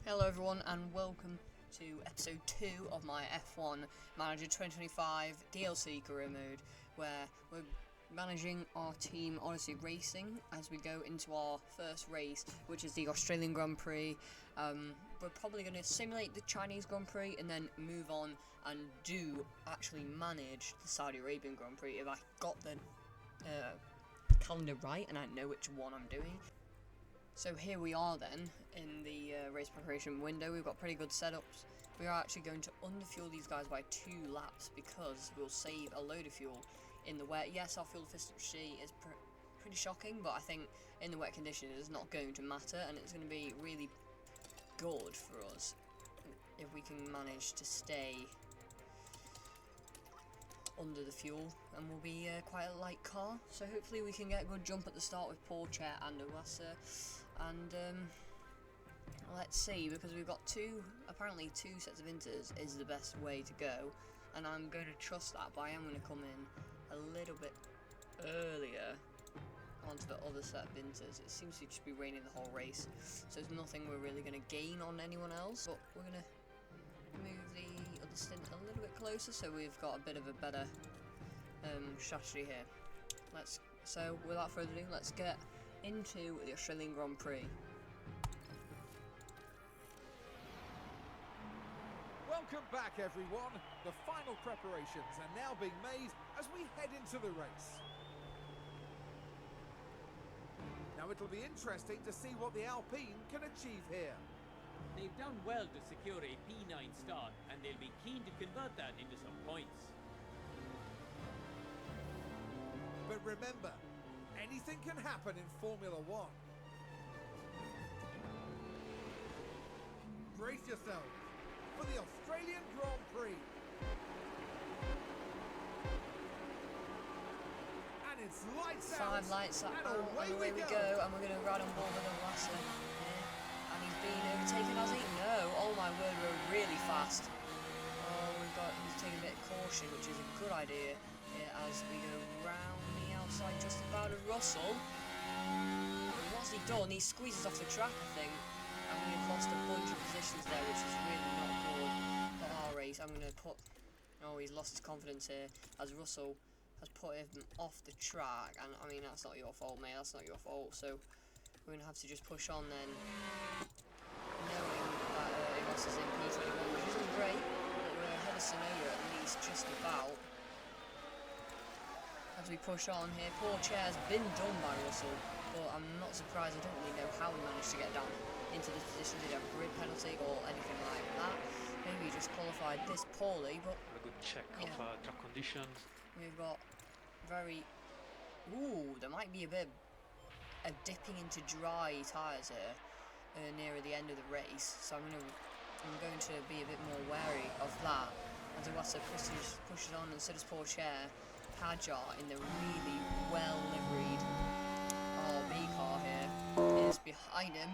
Hello everyone and welcome to episode 2 of my F1 Manager 2025 DLC career mode, where we're managing our team Odyssey Racing as we go into our first race, which is the Australian Grand Prix. We're probably going to simulate the Chinese Grand Prix and then move on and do actually manage the Saudi Arabian Grand Prix if I got the calendar right and I know which one I'm doing. So here we are then, in the race preparation window. We've got pretty good setups. We are actually going to underfuel these guys by 2 laps because we'll save a load of fuel in the wet. Yes, our fuel efficiency is pretty shocking, but I think in the wet conditions it's not going to matter, and it's going to be really good for us if we can manage to stay under the fuel, and we'll be quite a light car, so hopefully we can get a good jump at the start with Porsche and Owasa. And let's see, because we've got apparently two sets of inters is the best way to go, and I'm going to trust that, but I am going to come in a little bit earlier onto the other set of inters. It seems to just be raining the whole race, so it's nothing we're really going to gain on anyone else, but we're going to move the other stint a little bit closer so we've got a bit of a better strategy here. So without further ado, let's get into the Australian Grand Prix. Welcome back everyone. The final preparations are now being made as we head into the race. Now it'll be interesting to see what the Alpine can achieve here. They've done well to secure a P9 start, and they'll be keen to convert that into some points. But remember, anything can happen in Formula One. Brace yourselves for the Australian Grand Prix. And it's lights out. 5 lights up, and away we go, and we're going to ride on board with Owasa here. And he's being overtaken, has he? No. Oh my word, we're really fast. He's taking a bit of caution, which is a good idea here as we go round the outside just about of Russell. What's he done? He squeezes off the track, I think. And we've lost a bunch of positions there, which is really not good for our race. I'm going to put... Oh, he's lost his confidence here as Russell has put him off the track. And I mean, that's not your fault, mate. That's not your fault. So we're going to have to just push on then, knowing that Ross is in P21, which isn't great, but we're ahead of Sonoda at least just about. As we push on here, Porsche has been done by Russell, but I'm not surprised. I don't really know how he managed to get down into this position. Did he have a grid penalty or anything like that? Maybe he just qualified this poorly, but a good check of track conditions. We've got very... Ooh, there might be a bit of dipping into dry tyres here nearer the end of the race, so I'm going to be a bit more wary of that. As Owasa pushes on, and so does Porsche. Hadjar in the really well liveried RB car here is behind him.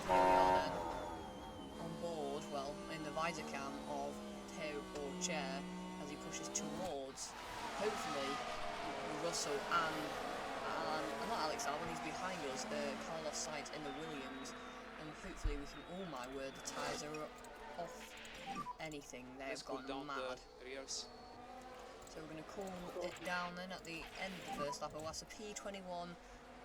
But here we are then on board, well, in the visor cam of Teo Porsche as he pushes towards, hopefully, Russell and not Alex Albon, he's behind us, Carlos Sainz in the Williams, and hopefully we can, oh my word, the tyres are off anything, they've gone mad. So we're going to cool it down then at the end of the first lap. Owasa P21,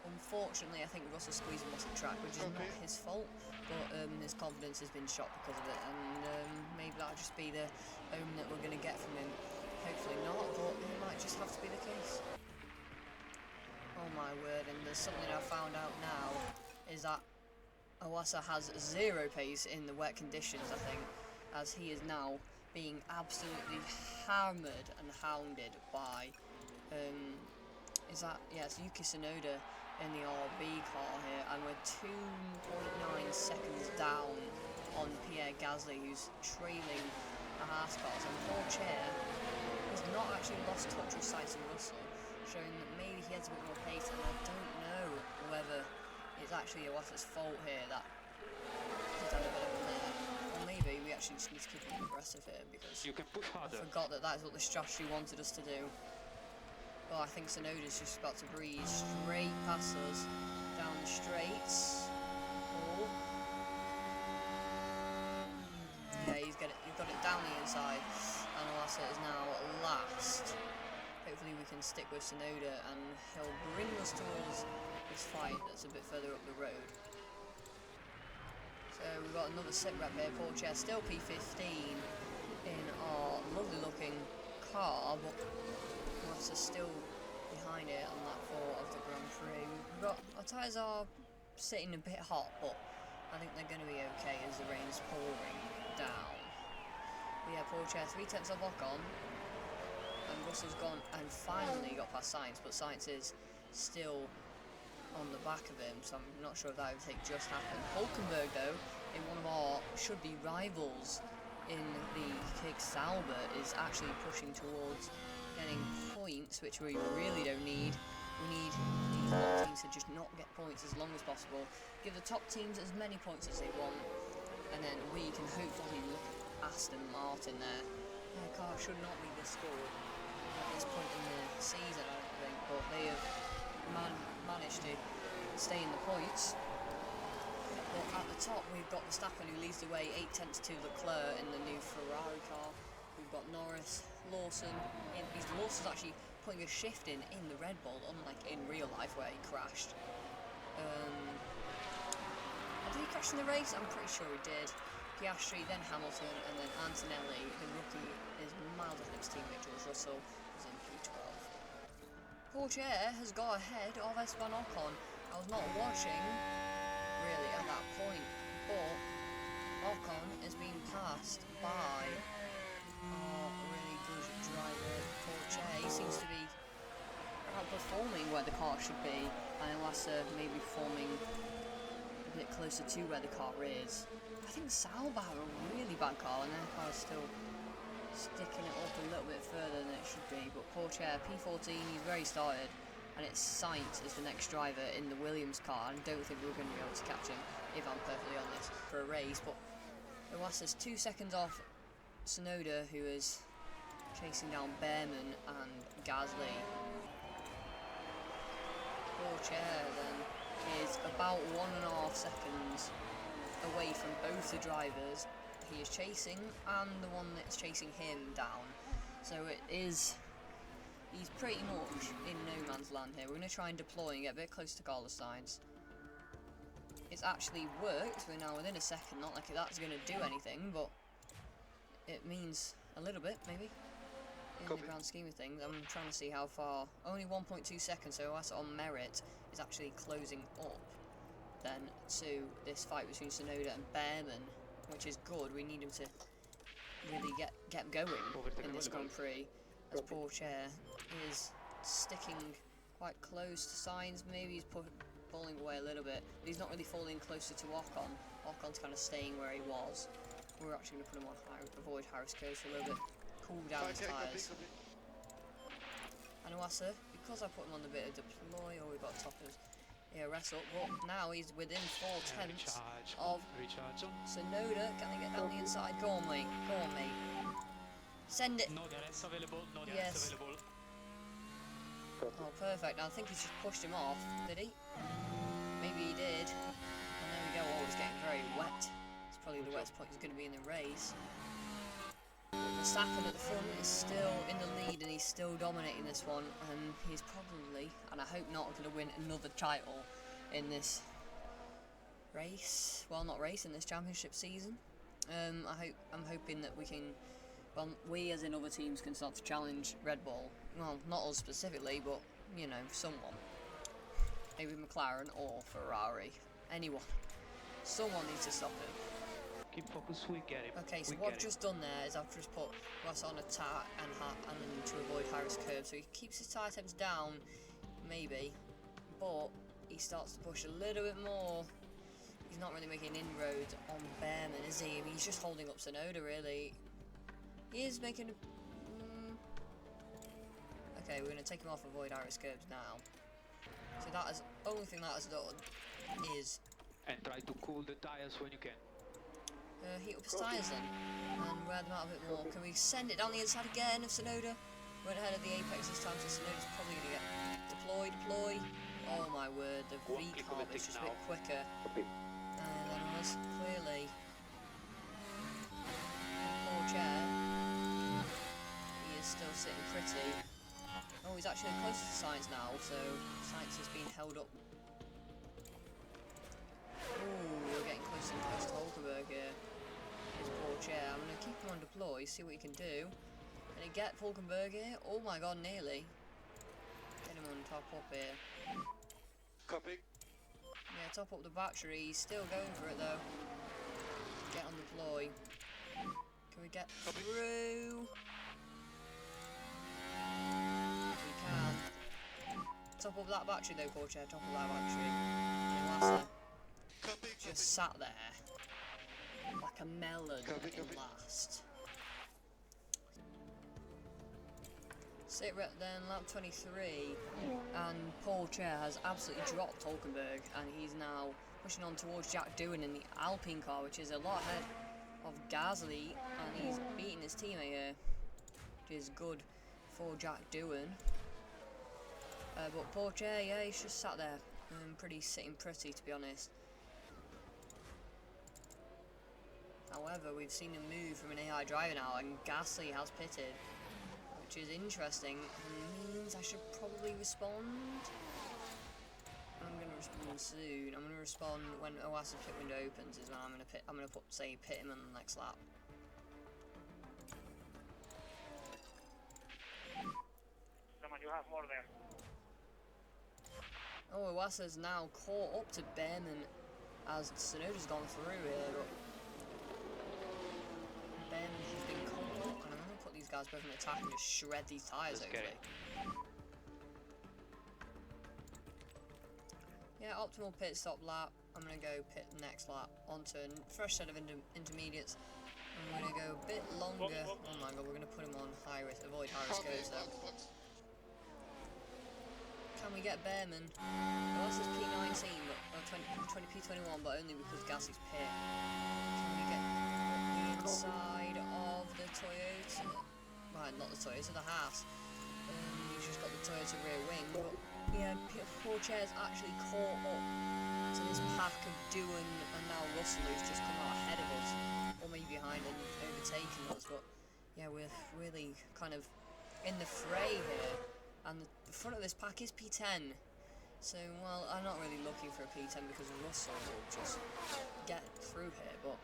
unfortunately I think Russell squeezed him off the track, which is not his fault, but his confidence has been shot because of it, and maybe that'll just be the omen that we're going to get from him. Hopefully not, but it might just have to be the case. Oh my word, and there's something I found out now, is that Owasa has 0 pace in the wet conditions, I think, as he is now being absolutely hammered and hounded by, it's Yuki Tsunoda in the RB car here, and we're 2.9 seconds down on Pierre Gasly, who's trailing the Haas cars, and Porsche has not actually lost touch with Sainz and Russell, showing that maybe he has a bit more pace, and I don't know whether it's actually Owasa's fault here that he's had a bit of a mare, or maybe we actually just need to keep him aggressive here because you can push harder. I forgot that that's what the strategy wanted us to do. Well, I think Sonoda's just about to breeze straight past us down the straights. Oh, Okay, he's got it down the inside, and Oasa is now last. Hopefully we can stick with Tsunoda, and he'll bring us towards this fight that's a bit further up the road. So we've got another sit rep here. Porsche still P15 in our lovely looking car, but Oasa's still behind it on that four of the Grand Prix. We've got our tyres are sitting a bit hot, but I think they're going to be okay as the rain's pouring down. But yeah, Porsche 3/10 of Ocon, and Russell's gone and finally got past Sainz, but Sainz is still on the back of him, so I'm not sure if that overtake just happened. Hulkenberg though, in one of our should-be rivals in the Kick Sauber, is actually pushing towards getting points, which we really don't need. We need these bottom teams to just not get points as long as possible. Give the top teams as many points as they want, and then we can hopefully look at Aston Martin there. Their car should not be this good at this point in the season, I don't think, but they have managed to stay in the points. But at the top we've got Verstappen, who leads the way 8/10 to Leclerc in the new Ferrari car. We've got Norris, Lawson. Lawson's actually putting a shift in the Red Bull, unlike in real life where he crashed. Did he crash in the race? I'm pretty sure he did. Piastri, then Hamilton, and then Antonelli, the rookie, is miles ahead of his teammate George Russell, is in P12. Porsche has got ahead of Esteban Ocon. I was not watching really at that point, but Ocon is being passed by our really good driver Porsche. He seems to be outperforming where the car should be, and Iwasa maybe performing a bit closer to where the car is. I think Sauber have a really bad car, and their car is still sticking it up a little bit further than it should be. But Porsche P14, he's where he started, and it's Sainz as the next driver in the Williams car. I don't think we're going to be able to catch him, if I'm perfectly honest, for a race. But Iwasa's 2 seconds off Tsunoda, who is chasing down Behrman and Gasly. Porsche then is about 1.5 seconds away from both the drivers he is chasing and the one that's chasing him down. So he's pretty much in no man's land here. We're going to try and deploy and get a bit close to Carlos Sainz. It's actually worked. We're now within a second. Not like that's going to do anything, but it means a little bit, maybe, in the grand scheme of things. I'm trying to see how far. Only 1.2 seconds, so that's on merit is actually closing up then to this fight between Tsunoda and Behrman, which is good. We need him to really get going in this Grand Prix, as Porsche is sticking quite close to Sainz. Maybe he's falling away a little bit, but he's not really falling closer to Ocon. Ocon's kind of staying where he was. We're actually going to put him on avoid Harris curves for a little bit, cool down his tyres. And Iwasa, because I put him on the bit of deploy, or we've got toppers. Yeah, wrestle. But now he's within 4/10 of Tsunoda. Can they get down the inside? Go on, mate. Go on, mate. Send it. No DRS available. No DRS Yes. available. Oh, perfect. I think he's just pushed him off. Did he? Maybe he did. And there we go. Oh, it's getting very wet. It's probably the wettest point he's going to be in the race. Verstappen at the front is still in the lead, and he's still dominating this one, and he's probably, and I hope not, going to win another title in this race. Well, not race, in this championship season. I'm hoping that we can, well, we as in other teams can start to challenge Red Bull. Well, not us specifically, but, you know, someone. Maybe McLaren or Ferrari. Anyone. Someone needs to stop him. Keep focus, we get it. Okay, so what I've just done there is I've just put Ross on attack and then to avoid Harris curve, so he keeps his tyre temps down, maybe, but he starts to push a little bit more. He's not really making inroads on Behrman, is he? I mean, he's just holding up Tsunoda, really. He is making a... Okay, we're going to take him off avoid Harris curves now. So that is the only thing that has done is... And try to cool the tires when you can. Heat up his tyres then, and wear them out a bit more. Can we send it down the inside again of Tsunoda? Went ahead of the apex this time, so Tsunoda's probably going to get deploy. Oh my word, the V-carb is just a bit quicker than us, clearly. sitting pretty. Oh, he's actually close to Science now, so Science has been held up. Ooh, we're getting close and close to Hulkenberg here. His poor chair. I'm going to keep him on deploy, see what he can do. Can he get Hulkenberg here? Oh my god, nearly. Get him on top up here. Copy. Yeah, top up the battery. He's still going for it though. Get on deploy. Can we get through? We can. Top up that battery though, poor chair. Top up that battery. And last Copy. just sat there like a melon Copy, in copy. last. Sit rep then, lap 23, and Paul Chair has absolutely dropped Hulkenberg, and he's now pushing on towards Jack Doohan in the Alpine car, which is a lot ahead of Gasly, and he's beating his teammate here, which is good for Jack Doohan. But Paul Chair, yeah, he's just sat there, sitting pretty to be honest. However, we've seen him move from an AI driver now, and Gasly has pitted, which is interesting and means I should probably respond. I'm going to respond soon. I'm going to respond when OAS's pit window opens. Is when I'm going to pit. I'm going to say pit him on the next lap. Someone, you have more there. Oh, OAS's now caught up to Behrman as Tsunoda's gone through here, but Behrman has been caught up, and I'm going to put these guys both in attack and just shred these tyres, hopefully. Yeah, optimal pit stop lap. I'm going to go pit next lap onto a fresh set of intermediates. I'm going to go a bit longer. Oh my god, we're going to put him on high risk, avoid high risk goes though. Can we get Behrman? Well, this is P19, but 20 P21, but only because Gasly's pit. Can we get the inside of the Toyota? Right, not the Toyota, the Haas. He's just got the Toyota rear wing, but yeah, poor Chair's actually caught up to this pack of Doohan and now Russell, who's just come out ahead of us, or maybe behind and overtaking us. But yeah, we're really kind of in the fray here. And the front of this pack is P10. So, well, I'm not really looking for a P10 because Russell will just get through here. But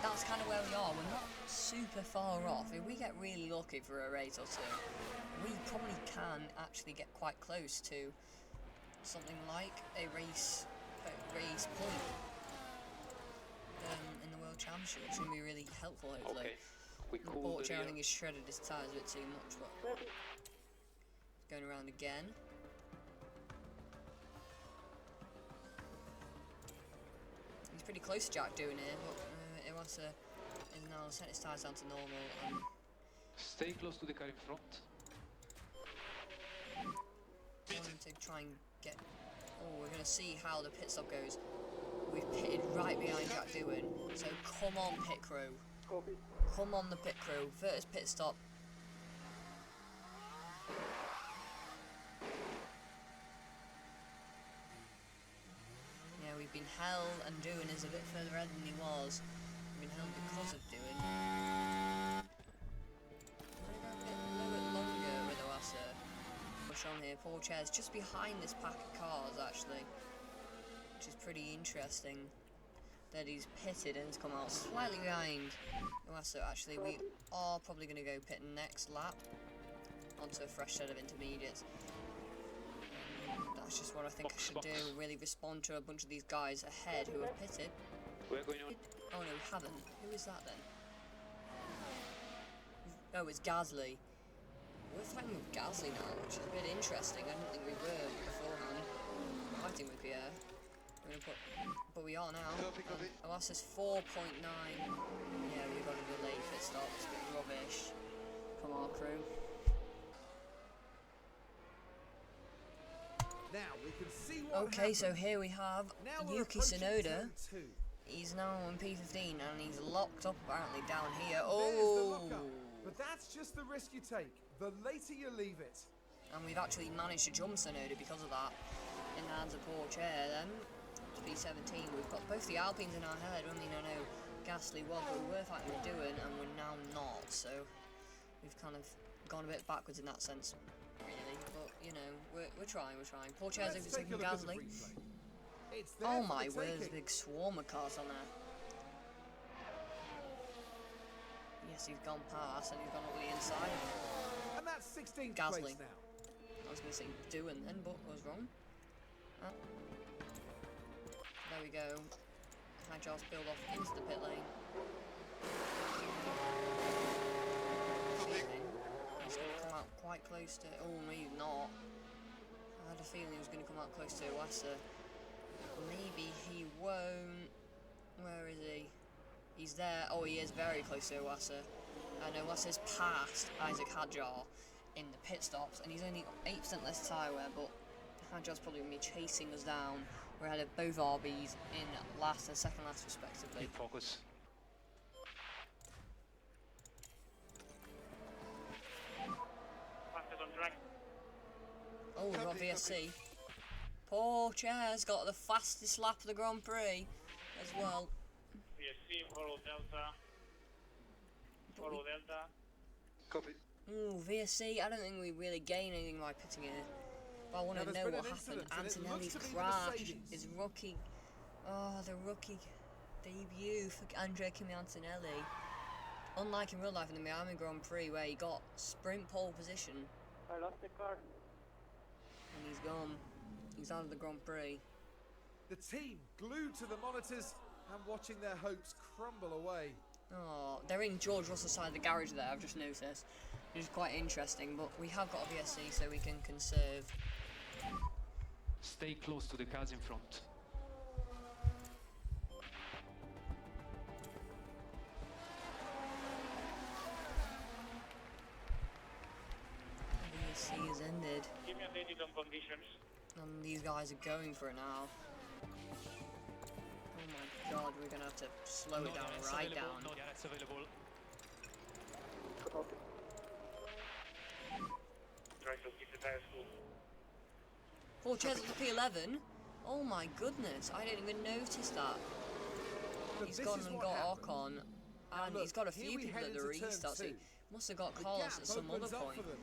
that's kind of where we are. We're not super far off. If we get really lucky for a race or two, we probably can actually get quite close to something like a race point in the World Championship, which is going to be really helpful, hopefully. Okay. We cool Unfortunately, I think he's shredded his tyres a bit too much, but going around again. He's pretty close to Jack Doohan here, but Iwasa is now set his tyres down to normal and Stay close to the car in front. wanting to try and get. Oh, we're going to see how the pit stop goes. We've pitted right behind Jack Doohan, so come on, pit crew. Come on, the pit crew. First pit stop. Yeah, we've been held, and Doohan is a bit further ahead than he was. We've been held because of Doohan. I'm going to go a little bit longer with Oasa. Push on here. Paul Chair's just behind this pack of cars, actually, which is pretty interesting. That he's pitted and has come out slightly behind Oasa. Actually, we are probably going to go pit next lap onto a fresh set of intermediates. That's just what I think I should do, really respond to a bunch of these guys ahead who have pitted. We're going on. Oh no, we haven't. Who is that then? Oh, it's Gasly. We're fighting with Gasly now, which is a bit interesting. I didn't think we were beforehand. Fighting with Pierre. We're gonna put, but we are now. Copy, copy. Oasis 4.9. Yeah, we've got a delay pit stop. It's a bit rubbish from our crew. Now we can see what Okay, so happened. here we have Now we're Yuki approaching Tsunoda. turn 2. He's now on P15 and he's locked up apparently down here. There's the Oh! lockup. But that's just the risk you take. The later you leave it. And we've actually managed to jump Tsunoda because of that. In the hands of poor Chair then. To P17, we've got both the Alpines in our head. I mean, I know Gasly was, but we were fighting with Doohan and we're now not. So we've kind of gone a bit backwards in that sense, really. But you know, we're trying. Poor Chairs Let's overtaking take a look at the Gasly. replay. It's there Oh for my the word, there's a taking. big swarm of cars on there. Yes, he's gone past and he's gone up the inside. And that's 16th Gasly. place now. I was going to say doing then, but I was wrong. There we go. Hydra spilled off into the pit lane. He's going to come out quite close to... Oh, maybe not. I had a feeling he was going to come out close to Iwasa. Maybe he won't. Where is he? He's there. Oh, he is very close to Iwasa. And Iwasa's passed Isaac Hadjar in the pit stops, and he's only 8% less tyre wear, but Hadjar's probably going to be chasing us down. We're ahead of both RBs in last and second last respectively. Keep focus. Fastest on track. Oh, we've got Copy, VSC. Poor Chair's got the fastest lap of the Grand Prix as well. VSC, follow Delta. Follow Delta. Copy. Ooh, VSC, I don't think we really gain anything by pitting here. But I want Now, to there's know been what an happened. incident, and it Antonelli looks to be the crashed. Mercedes. His rookie... Oh, the rookie debut for Andrea Kimi Antonelli. Unlike in real life in the Miami Grand Prix where he got sprint pole position. I lost the car. And he's gone. He's out of the Grand Prix. The team glued to the monitors and watching their hopes crumble away. Oh, they're in George Russell's side of the garage there, I've just noticed. Which is quite interesting, but we have got a VSC so we can conserve. Stay close to the cars in front. VSC has ended, Give me updated on conditions. and these guys are going for it now. Oh my god, we're gonna have to slow it down right down. No gas available. Try to keep the tires full. Poor Ches at the P11. Oh my goodness, I didn't even notice that. But He's this gone is and what got happened. Ocon, and look, he's got a here few we people head at the into turn restart, so he two. must have got The Carlos gap at some other opens up point. for them.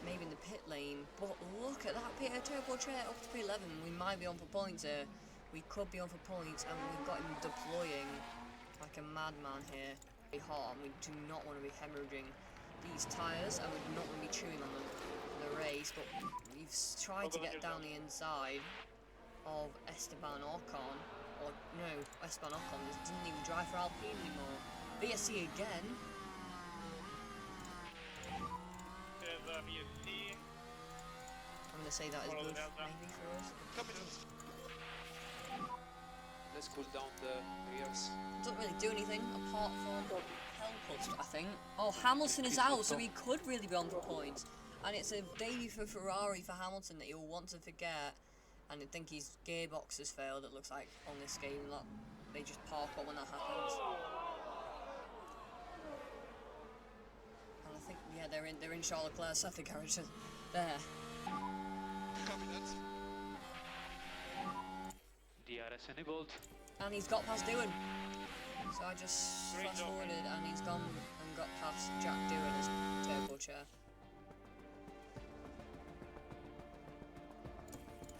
Maybe in the pit lane, but look at that Peter Turbo Chair up to P11. We might be on for points here. We could be on for points, and we've got him deploying like a madman here. Very hot, and we do not want to be hemorrhaging these tyres, and we do not want to be chewing on them for the race. But we've tried to get down the inside of Esteban Ocon, or no, Esteban Ocon doesn't even drive for Alpine anymore. VSC again. There's a VSC. I'm going to say that is Follow the good, Delta. maybe, for us. Copy. Let's cool down the rears. Doesn't really do anything apart from help us, I think. Oh, Hamilton is out, so he could really be on for points. And it's a debut for Ferrari for Hamilton that he'll want to forget. And I think his gearbox has failed, it looks like, on this game. That they just park up when that happens. And I think, yeah, they're in Charles Leclerc's safety garage. So there. Copy that. DRS enabled. And he's got past Doohan. So I just Great fast job. forwarded and he's gone and got past Jack Doohan as Turbo Chair.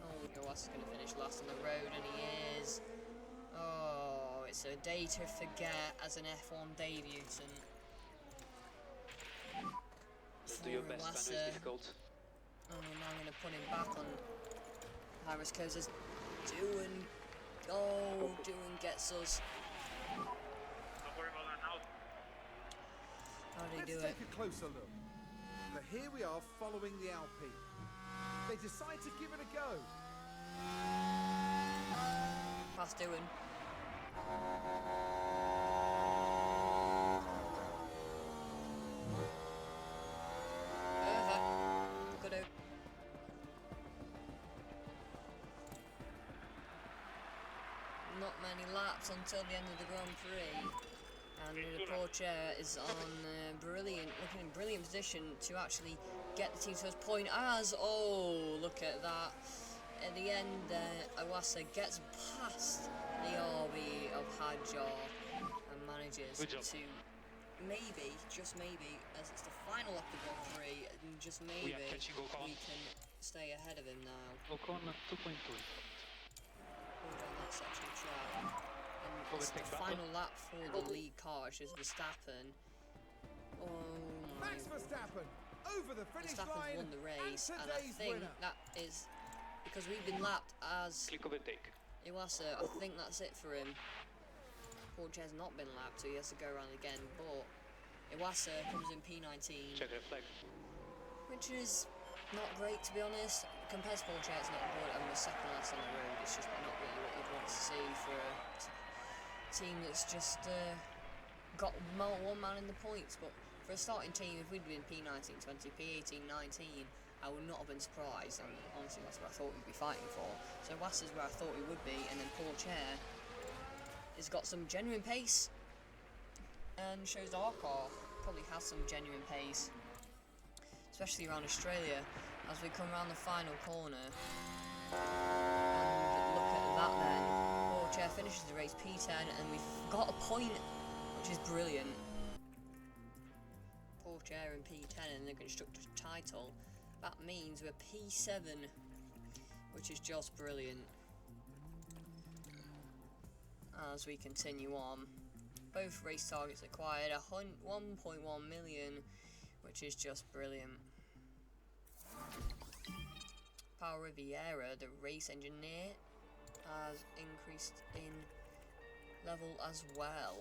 Oh, Iwasa's going to finish last on the road, and he is. Oh, it's a day to forget as an F1 debutant. Do your best, I know Iwasa. it's difficult. And we're now going to put him back on Harris Koza's Doohan. Oh, Doohan gets us. Don't worry about that now. How did he Let's do take it? a closer look. But here we are following the Alpine. They decide to give it a go. Past Doohan. Perfect. Good out. Not many laps until the end of the Grand Prix. And the poor Chair is on looking in brilliant position to actually get the team to his point as, oh, look at that. At the end, Iwasa gets past the RB of Hadjar and manages Good job. to maybe, just maybe, as it's the final lap of the Grand Prix, and just maybe We are catching Ocon. we can stay ahead of him now. Ocon 2.2. All down that section of track. And it's the Overtake battle. final lap for the lead car, which is Verstappen. Oh my Max Verstappen over the finish Verstappen's line won the race, and and I today's think winner. that is because we've been lapped as Click overtake. Iwasa. I think that's it for him. Porsche has not been lapped, so he has to go around again. But Iwasa comes in P19, Check red flag. which is not great to be honest. Compared to Porsche, it's not good. And the second last on the road, it's just not really what you'd want to see for a team that's just got one man in the points. But for a starting team, if we'd been P19, 20, P18, 19, I would not have been surprised, and honestly that's what I thought we'd be fighting for. So Wasser's where I thought he would be, and then Porsche has got some genuine pace, and shows our car probably has some genuine pace, especially around Australia, as we come around the final corner. And look at that then, Porsche finishes the race P10, and we've got a point, which is brilliant. Porsche in P10 in the Constructors' title. That means we're P7, which is just brilliant. As we continue on, both race targets acquired, 1.1 million, which is just brilliant. Power Riviera, the race engineer, has increased in level as well.